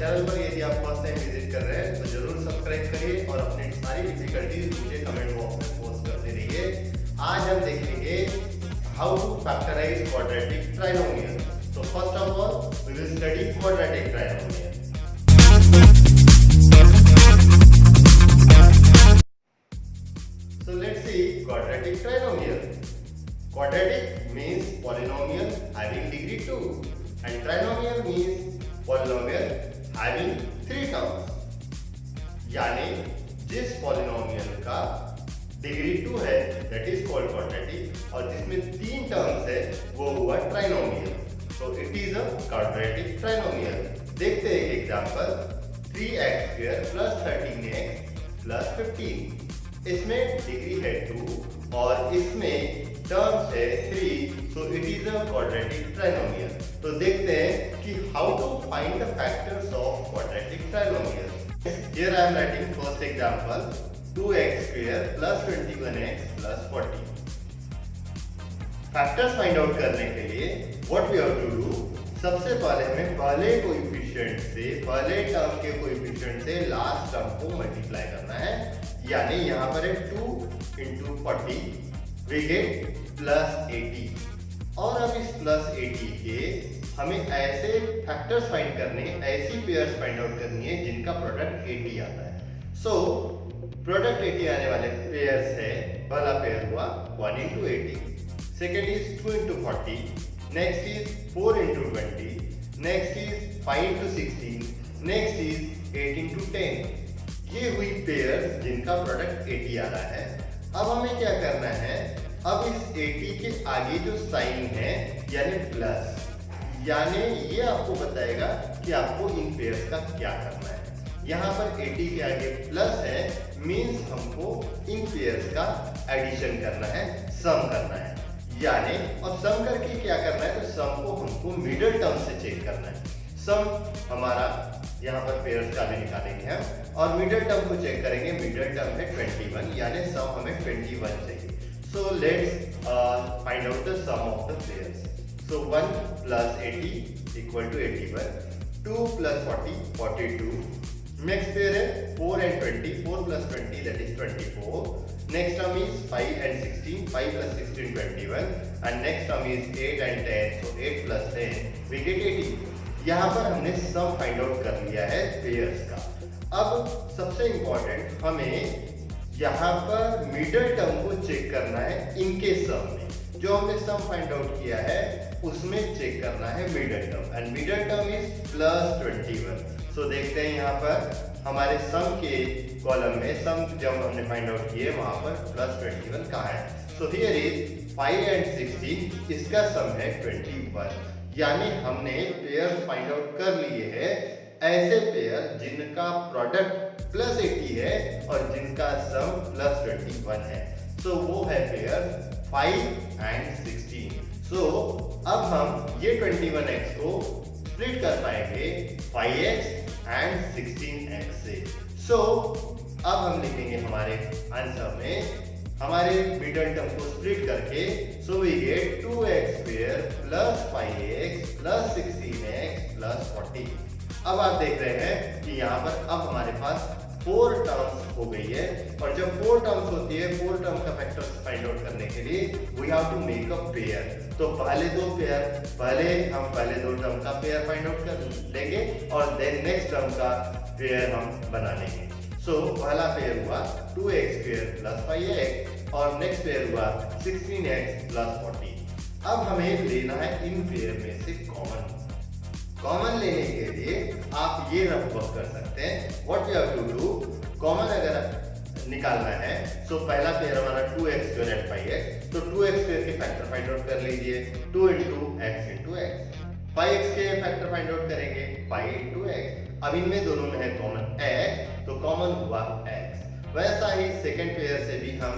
Channel पर यदि आप फर्स्ट टाइम विजिट कर रहे हैं तो जरूर सब्सक्राइब करिए और अपनी सारी डिफिकल्टीज मुझे कमेंट बॉक्स में पोस्ट करते रहिए। आज हम देखेंगे how to factorize quadratic trinomial. So first of all, we will study quadratic trinomial. So let's see quadratic trinomial. Quadratic means polynomial having degree 2 and trinomial means polynomial having 3 terms. यानी जिस polynomial का degree 2 है that is called quadratic और जिसमें 3 terms है वो हुआ trinomial. So it is a quadratic trinomial. देखते हैं एक example 3x square plus 13x plus 15. इसमें डिग्री है 2 और इसमें टर्म्स है 3. So it is a quadratic trinomial. तो देखते हैं कि how to find the factors of quadratic trinomial. Here I am writing first example 2x square plus 21x plus 40. Factors find out करने के लिए what we have to do, सबसे पहले हमें पहले कोएफिशिएंट से पहले टर्म के कोएफिशिएंट से लास्ट टर्म को मल्टीप्लाई करना है। यानी यहाँ पर है 2 into 40 वी गेट प्लस 80 और अब इस प्लस 80 के हमें ऐसे फैक्टर्स फाइंड करने, ऐसी पेयर्स फाइंड आउट करनी है जिनका प्रोडक्ट 80 आता है। सो प्रोडक्ट 80 आने वाले पेयर्स है, पहला पेयर हुआ 1 into 80, second is 2 into 40, next is 4 into 20, next is 5 into 16, next is 8 into 10. ये हुई पेयर्स जिनका प्रोडक्ट 80 आ रहा है। अब हमें क्या करना है, अब इस 80 के आगे जो साइन है यानी प्लस, यानी ये आपको बताएगा कि आपको इन पेयर्स का क्या करना है। यहाँ पर 80 के आगे प्लस है मीन्स हमको इन पेयर्स का एडिशन करना है, सम करना है। यानी अब सम करके क्या करना है, तो सम को हमको मिडिल टर्म से चेक करना है। सम हमारा यहाँ पर पेयर्स का भी निकालेंगे हम और मिडिल टर्म को चेक करेंगे। मिडिल टर्म है 21 यानी सम हमें 21 चाहिए। So let's find out the sum of the pairs. So 1 plus 80 equal to 81, 2 plus 40 42, next pair है 4 and 20, 4 plus 20 that is 24. Next term is 5 and 16, 5 plus 16 21 and next term is 8 and 10, so 8 plus 10 we get 80. यहाँ पर हमने sum find out कर लिया है pairs का। अब सबसे इंपॉर्टेंट हमें यहाँ पर मिडिल टर्म को चेक करना है। इनके सम में जो हमने सम फाइंड आउट किया है उसमें चेक करना है middle term and middle term is plus 21. सो देखते हैं यहाँ पर हमारे सम के कॉलम में सम जब हमने फाइंड आउट किए वहां पर प्लस 21 कहाँ है। सो हियर इज 5 and 16, इसका सम है 21। यानी हमने पेयर फाइंड आउट कर लिए हैं, ऐसे पेयर जिनका प्रोडक्ट प्लस 80 है और जिनका सम प्लस 21 है। सो वो है पेयर 5 and 16। सो अब हम ये 21x को स्प्लिट कर पाएंगे 5x and 16x से। सो अब हम लिखेंगे हमारे आंसर में हमारे मिडिल टर्म को स्प्लिट करके, so we get 2x square plus 5x plus 16x plus 40। अब आप देख रहे हैं कि यहाँ पर अब हमारे पास 4 टर्म्स हो गई है और जब 4 टर्म्स होती है 4 टर्म का फैक्टर्स फाइंड आउट करने के लिए we have to make a pair. तो पहले दो टर्म का पेयर फाइंड आउट कर लेंगे और देन नेक्स्ट टर्म का पेयर हम बना लेंगे। सो पहला पेयर हुआ 2x स्क्वायर प्लस 5x और नेक्स्ट पेयर हुआ 16x प्लस 40। अब हमें लेना है इन पेयर में से कॉमन लेने के लिए आप ये रफ वर्क कर सकते हैं। What we have to do, common अगर निकालना है सो पहला पेयर हमारा 2x स्क्वायर एंड 5x, तो 2x स्क्वायर के फैक्टर फाइंड आउट कर लीजिए 2 into x into x। 5x के फैक्टर फाइंड आउट करेंगे 5 into x। अब इनमें दोनों में है कॉमन x, तो कॉमन हुआ x। वैसा ही सेकंड पेयर से भी हम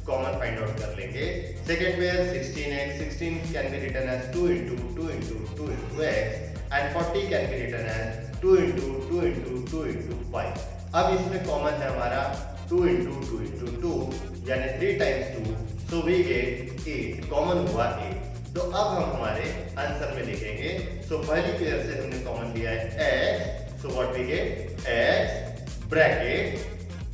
कॉमन फाइंड आउट कर लेंगे। Second pair 16x, 16 can be written as 2 into 2 into 2 into x and 40 can be written as 2 into 2 into 2 into 5. अब इसमें कॉमन है हमारा 2 into 2 into 2 यानी 3 times 2, so we get 8, common हुआ 8। तो अब हम हमारे आंसर में लिखेंगे, सो पहली पेयर से हमने कॉमन लिया है x, so what we get x bracket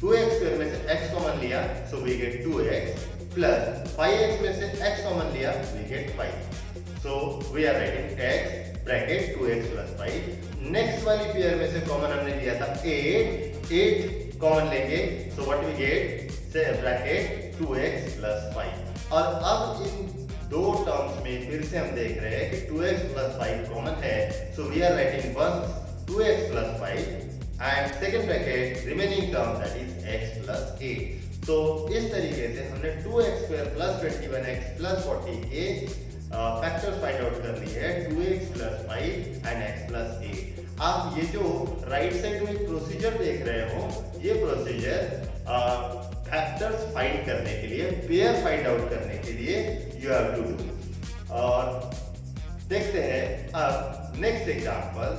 2x square में से x कॉमन लिया सो we get 2x plus 5x में से x कॉमन लिया we get 5. So we are writing x bracket 2x plus 5. Next वाली पेयर में से कॉमन हमने लिया था 8 कॉमन लेंगे सो व्हाट वी गेट से ब्रैकेट 2x प्लस 5. और अब इन दो टर्म्स में फिर से हम देख रहे हैं कि 2x प्लस 5 कॉमन है so we are writing once 2x plus 5 and second bracket remaining term that is x plus 8. तो इस तरीके से हमने 2x square plus 21x plus 40 के फैक्टर्स फाइंड आउट कर लिए है 2x plus 5 and x plus 8. आप ये जो राइट साइड में प्रोसीजर देख रहे हो ये प्रोसीजर फैक्टर्स फाइंड करने के लिए पेयर फाइंड आउट करने के लिए यू हैव टू डू. और देखते हैं अब next example.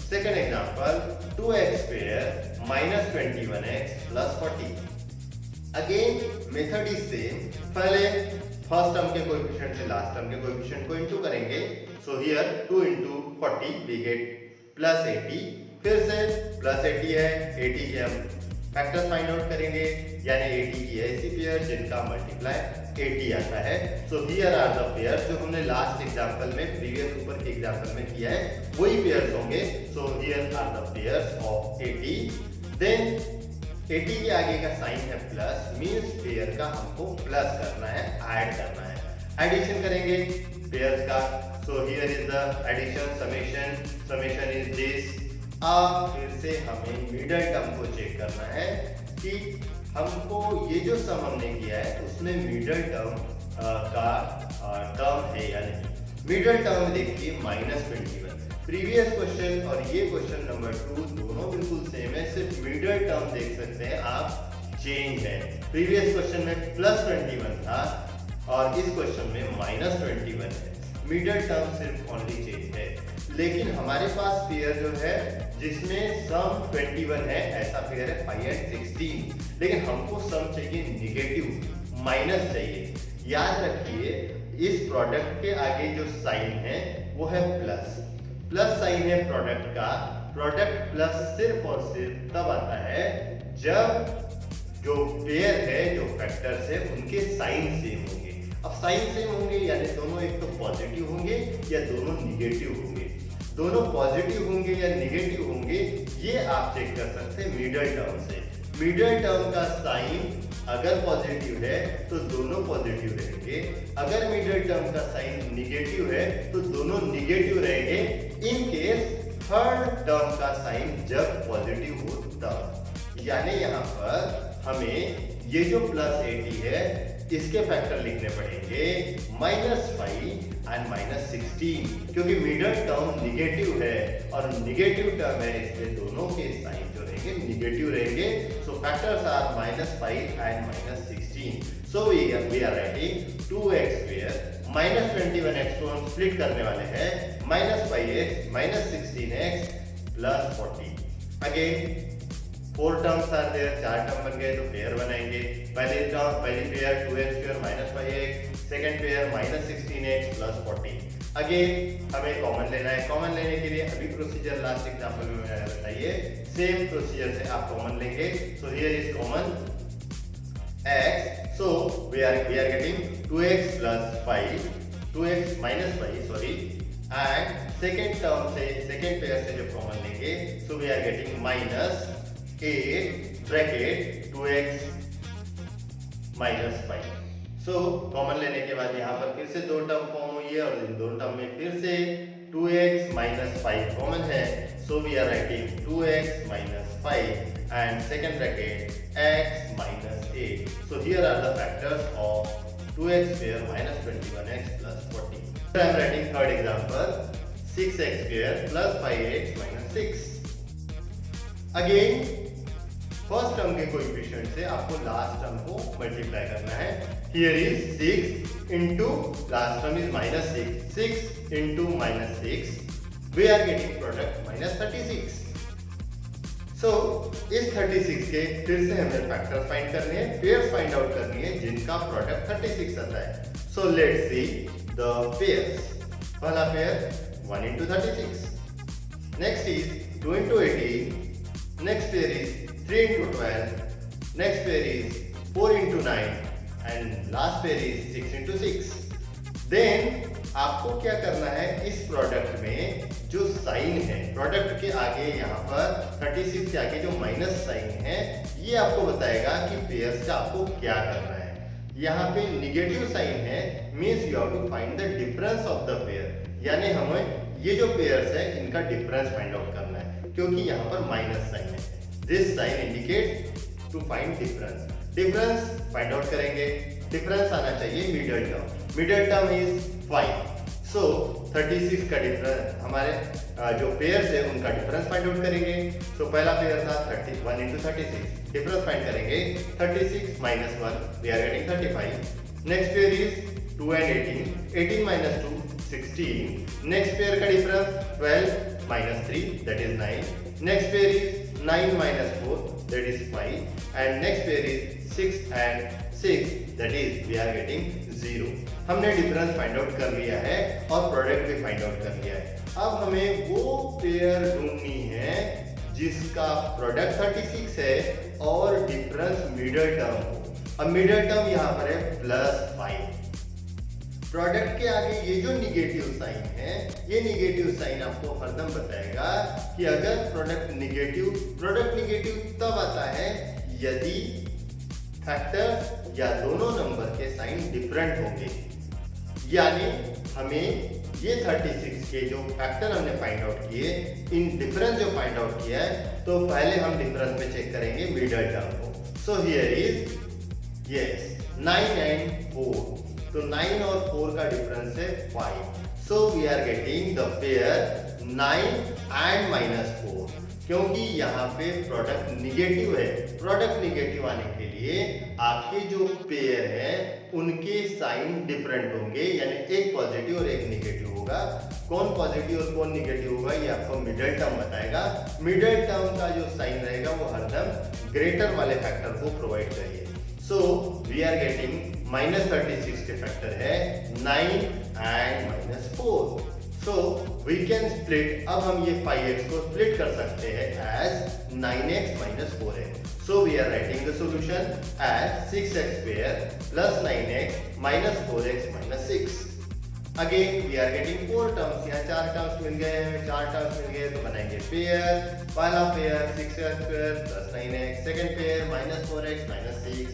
Second example 2x square minus 21x plus 40. Again method is same. पहले फर्स्ट टर्म के कोएफिशिएंट से लास्ट टर्म के कोएफिशिएंट को इनटू करेंगे. So here 2 into 40 we get plus 80. फिर से प्लस 80 है 80 के हम फैक्टर्स फाइंड आउट करेंगे यानी 80 की ऐसी पेयर जिनका मल्टीप्लाई 80 आता है. So here are the pair जो हमने लास्ट एग्जांपल में प्रीवियस ऊपर के एग्जांपल में किया है वही पेयर्स होंगे. So here are the pairs of 80. Then 80 के आगे का साइन है प्लस मींस पेयर का हमको प्लस करना है ऐड करना है. एडिशन करेंगे पेयर्स का. So here is the addition summation is this. अब फिर से हमें मिडल टर्म को चेक करना है कि हमको ये जो सम हमने किया है उसमें मिडल टर्म का टर्म है या नहीं. मिडल टर्म देखिए -21. प्रीवियस क्वेश्चन और ये क्वेश्चन नंबर 2 दोनों बिल्कुल सेम है. सिर्फ मिडल टर्म देख सकते हैं आप चेंज है. प्रीवियस क्वेश्चन में +21 था और इस क्वेश्चन में -21 है. मिडल टर्म सिर्फ ओनली चेंज है. लेकिन हमारे पास पेयर जो है जिसमें सम 21 है ऐसा पेयर है 5 and 16. लेकिन हमको सम चाहिए निगेटिव माइनस चाहिए. याद रखिए इस प्रोडक्ट के आगे जो साइन है वो है प्लस साइन है प्रोडक्ट का. प्रोडक्ट प्लस सिर्फ और सिर्फ तब आता है जब जो पेयर है जो फैक्टर्स है उनके साइन सेम होंगे. अब साइन सेम होंगे यानी दोनों एक तो पॉजिटिव होंगे या दोनों निगेटिव होंगे. दोनों पॉजिटिव होंगे या निगेटिव होंगे ये आप चेक कर सकते हैं मिडल टर्म से. मिडल टर्म का साइन अगर पॉजिटिव है तो दोनों पॉजिटिव रहेंगे. अगर मिडल टर्म का साइन निगेटिव है तो दोनों निगेटिव रहेंगे. इन केस थर्ड टर्म का साइन जब पॉजिटिव हो तब. यानी यहाँ पर हमें ये जो +80 है इसके फैक्टर लिखने पड़ेंगे -5 एंड -16 क्योंकि मिडल टर्म निगेटिव है और निगेटिव टर्म है इसलिए दोनों के साइन जो रहेंगे निगेटिव रहेंगे. So factors are -5 and -16. So we are writing 2x square -21x को हम स्प्लिट करने वाले हैं -5x -16x plus 40. Again 4 terms are there. 4 term बन गए तो पेयर बनाएंगे. पहली pair 2x square -5x. Second pair -16x plus 40. Again हमें कॉमन लेना है. कॉमन लेने के लिए अभी प्रोसीजर लास्ट एग्जांपल में मैंने बताइए सेम प्रोसीजर से आप कॉमन लेंगे. So here is common x. So we are getting 2x plus 5 2x -5 sorry and second term से सेकंड पेयर से जब कॉमन लेंगे so we are getting -8 bracket 2x -5. So common लेने के बाद यहाँ पर फिर से दो टर्म फॉर्म हुई है और इन दो टर्म में फिर से 2x -5 कॉमन है. So we are writing 2x -5 and second bracket x -8. So here are the factors of 2x square -21x plus 40. I am writing third example 6x square plus 5x -6. Again first term के coefficient से आपको last term को multiply करना है. Here is 6 into last term is -6. 6 into -6 we are getting product -36. So इस 36 के फिर से हमें फैक्टर फाइंड करने हैं, पेयर्स फाइंड आउट करनी है जिनका प्रोडक्ट 36 आता है. So let's see the pairs. पहला pair 1 into 36. Next is 2 into 18, next pair is 3 into 12, next pair is 4 into 9 and last pair is 6 into 6. Then आपको क्या करना है, इस प्रोडक्ट में जो साइन है प्रोडक्ट के आगे यहाँ पर 36 के आगे जो माइनस साइन है ये आपको बताएगा कि पेयर्स का आपको क्या करना है। यहाँ पे निगेटिव साइन है means you have to find the difference of the pair, यानी हमें ये जो पेयर्स है इनका डिफरेंस फाइंड आउट करना है क्योंकि यहाँ पर माइनस साइन है। This sign indicates to find difference. Difference find out करेंगे, डिफरेंस आना चाहिए middle term, middle term is 5। So 36 का डिफरेंस, हमारे जो पेयर्स है उनका डिफरेंस फाइंड आउट करेंगे। सो पहला पेयर था 31 into 36, डिफरेंस फाइंड करेंगे 36 minus 1 we are getting 35। Next pair is 2 and 18, 18 minus 2 16। Next pair का difference 12 minus 3 that is 9। Next pair is 9 minus 4 that is 5 and next pair is 6 and 6 that is we are getting 0। हमने difference find out कर लिया है और product भी find out कर लिया है। अब हमें वो पेयर ढूंढनी है जिसका प्रोडक्ट 36 है और डिफरेंस मिडल टर्म हो। अब मिडल टर्म यहाँ पर है +5। प्रोडक्ट के आगे ये जो निगेटिव साइन है, ये निगेटिव साइन आपको हरदम बताएगा कि अगर प्रोडक्ट निगेटिव तब आता है यदि फैक्टर या दोनों नंबर के साइन डिफरेंट होंगे। यानी हमें ये 36 के जो फैक्टर हमने फाइंड आउट किए, इन डिफरेंस जो फाइंड आउट किया है, तो पहले हम डिफरेंस में चेक करेंगे मिडल टर्म को। सो हियर इज यस 9 and 4, तो 9 और 4 का डिफरेंस है 5। So we are getting the pair 9 and -4 क्योंकि यहाँ पे प्रोडक्ट निगेटिव है। प्रोडक्ट निगेटिव आने के लिए आपके जो पेयर है उनके साइन डिफरेंट होंगे, यानी एक पॉजिटिव और एक निगेटिव होगा। कौन पॉजिटिव और कौन निगेटिव होगा ये आपको मिडल टर्म बताएगा। मिडल टर्म का जो साइन रहेगा वो हरदम ग्रेटर वाले फैक्टर को प्रोवाइड करिए। सो वी आर गेटिंग -36 के फैक्टर है 9 and -4। So we can split, अब हम ये 5x को स्प्लिट कर सकते हैं as 9x - 4x। So we are writing the solution as 6x pair plus 9x minus 4x - 6। Again we are getting 4 terms, यहाँ 4 टर्म्स मिल गए, 4 टर्म्स मिल गए तो बनाएंगे पेयर। पहला pair 6x pair plus 9x, second pair -4x - 6।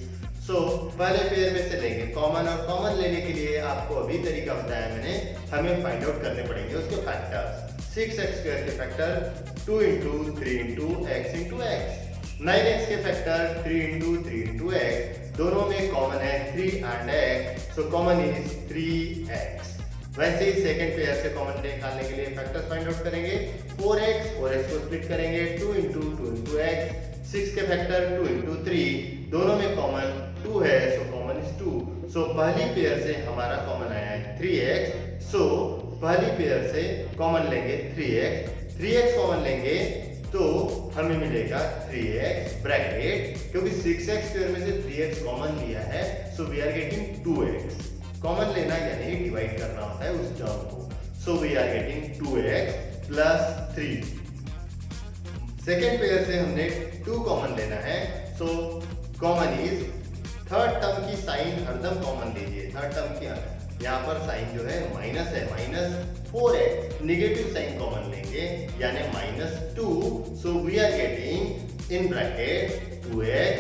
सो पहले pair में से लेंगे कॉमन, और कॉमन लेने के लिए आपको अभी तरीका बताया मैंने, हमें फाइंड आउट करने पड़ेंगे उसके फैक्टर्स। 6x स्क्वायर के factor 2 into 3 into x into x। 9x के फैक्टर 3 into 3 into x, दोनों में कॉमन है 3 and x, so common is 3x। वैसे ही सेकंड पेयर से कॉमन निकालने के लिए फैक्टर्स फाइंड आउट करेंगे। 4x को स्प्लिट करेंगे 2 into 2 into x। 6 के फैक्टर 2 into 3, दोनों में कॉमन 2 है, सो कॉमन इज 2। सो पहली पेयर से हमारा कॉमन आया है 3x, सो पहली पेयर से कॉमन लेंगे 3x। 3x कॉमन लेंगे तो हमें मिलेगा 3x ब्रैकेट, क्योंकि 6x स्क्वायर में से 3x कॉमन लिया है, so we are getting 2x। Common लेना यानी डिवाइड करना होता है उस टर्म को। So we are getting 2x plus 3। Second pair से हमने 2 कॉमन लेना है, so common is third term की साइन हरदम कॉमन लीजिए। थर्ड टर्म की यहाँ पर साइन जो है माइनस है, -4x, निगेटिव साइन कॉमन लेंगे यानी -2। So we are getting in bracket 2x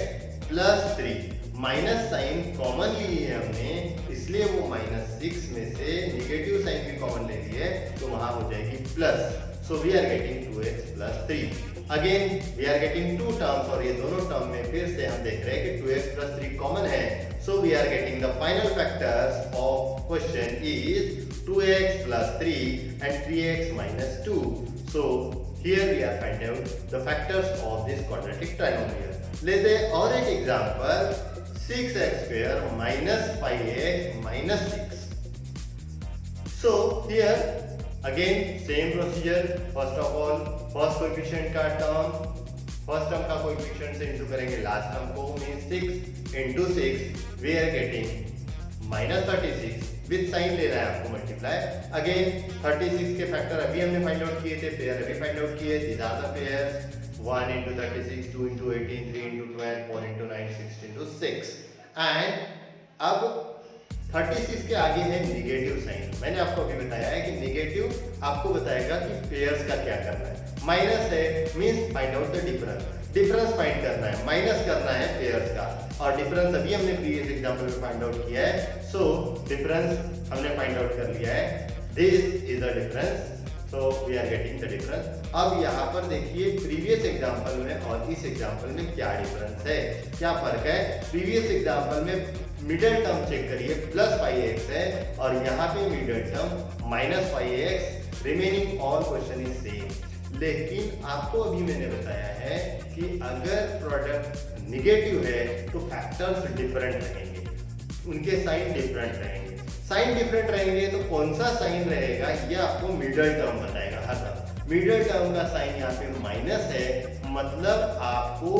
plus 3। Minus sign common ली है हमने, इसलिए वो -6 में से निगेटिव साइन भी कॉमन ले ली है, तो वहां हो जाएगी plus. So we are getting 2x plus 3। Again we are getting 2 terms, और ये दोनों टर्म में फिर से हम देख रहे हैं कि 2x प्लस 3 कॉमन है। So we are getting the final factors of question is 2x plus 3 and 3x minus 2. So here we are finding out the factors of this quadratic trinomial. लेते हैं और एक example 6x square minus 5x minus 6. So here again same procedure. First of all first coefficient का term, first term का coefficient से into करेंगे last term को, means 6 into 6 we are getting -36 with sign लेना है आपको मल्टीप्लाई। अगेन 36 के factor अभी हमने फाइंड आउट किए थे, पेयर अभी फाइंड आउट किए। These are the pairs 1 into 36, 2 into 18, 3 into 12, 4 into 9, 6 into 6। And अब 36 के आगे है निगेटिव साइन। मैंने आपको अभी बताया है कि निगेटिव आपको बताएगा कि पेयर्स का क्या करना है। माइनस है means find out the difference, difference find करना है, माइनस करना है पेयर्स का। और डिफरेंस अभी हमने प्रीवियस एग्जांपल में फाइंड आउट किया है। सो डिफरेंस हमने फाइंड आउट कर लिया है, this is the difference, so we are getting the difference. अब यहाँ पर देखिए प्रीवियस एग्जांपल में और इस एग्जांपल में क्या डिफरेंस है, क्या फर्क है। प्रीवियस एग्जांपल में मिडिल टर्म चेक करिए प्लस 5x है और यहाँ पे middle term minus 5x, remaining all question is same. लेकिन आपको अभी मैंने बताया है कि अगर प्रोडक्ट निगेटिव है तो फैक्टर्स डिफरेंट रहेंगे, उनके साइन डिफरेंट रहेंगे। साइन डिफरेंट रहेंगे तो कौन सा साइन रहेगा ये आपको मिडिल टर्म बताएगा हर बार। मिडिल टर्म का साइन यहाँ पे माइनस है, मतलब आपको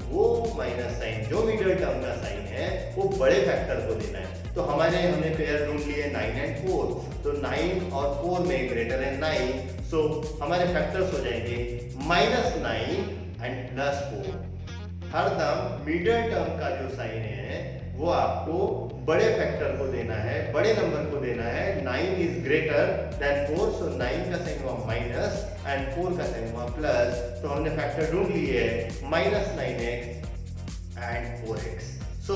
वो माइनस साइन जो मिडिल टर्म का साइन है वो बड़े फैक्टर को देना है। तो हमने पेयर ढूंढ लिए 9 and 4, तो 9 और 4 में ग्रेटर है 9, सो हमारे फैक्टर्स हो जाएंगे -9 एंड +4। हरदम मिडिल टर्म का जो साइन है वो आपको बड़े फैक्टर को देना है, बड़े नंबर को देना है। 9 इज ग्रेटर देन 4, सो 9 का साइन हुआ माइनस एंड 4 का साइन हुआ प्लस। तो हमने फैक्टर ढूंढ लिए -9x and 4x। So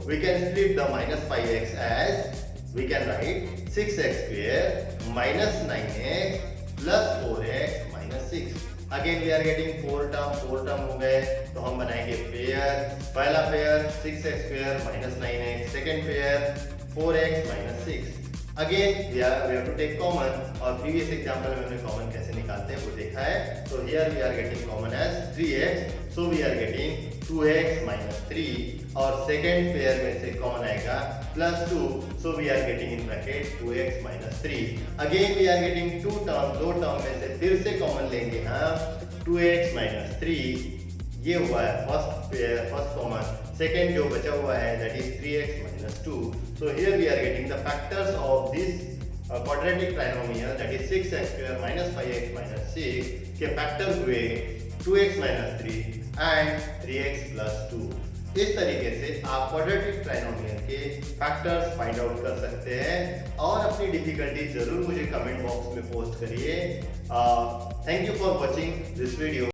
we can split the -5x as we can write 6x square minus 9x plus 4x minus 6। Again we are getting 4 term हो गए, तो हम बनाएंगे पेयर। पहला pair 6x square minus 9x, second pair 4x minus 6। Again we have to take common, और previous example में हमने common कैसे निकालते हैं वो देखा है। तो here we are getting common as 3x, so we are getting 2x minus 3, और सेकेंड पेयर में से कॉमन आएगा +2, so we are getting in bracket 2x minus 3। Again we are getting दो टर्म में से फिर से कॉमन लेंगे हम 2x minus 3, ये हुआ है first pair, first common. Second जो बचा हुआ है that is 3x minus 2। So here we are getting the factors of this quadratic trinomial that is 6x square minus 5x minus 6 के फैक्टर्स हुए 2x minus 3 and 3x plus 2। इस तरीके से आप क्वाड्रेटिक ट्राइनोमियल के फैक्टर्स फाइंड आउट कर सकते हैं। और अपनी डिफिकल्टी जरूर मुझे कमेंट बॉक्स में पोस्ट करिए। Thank you for watching this video.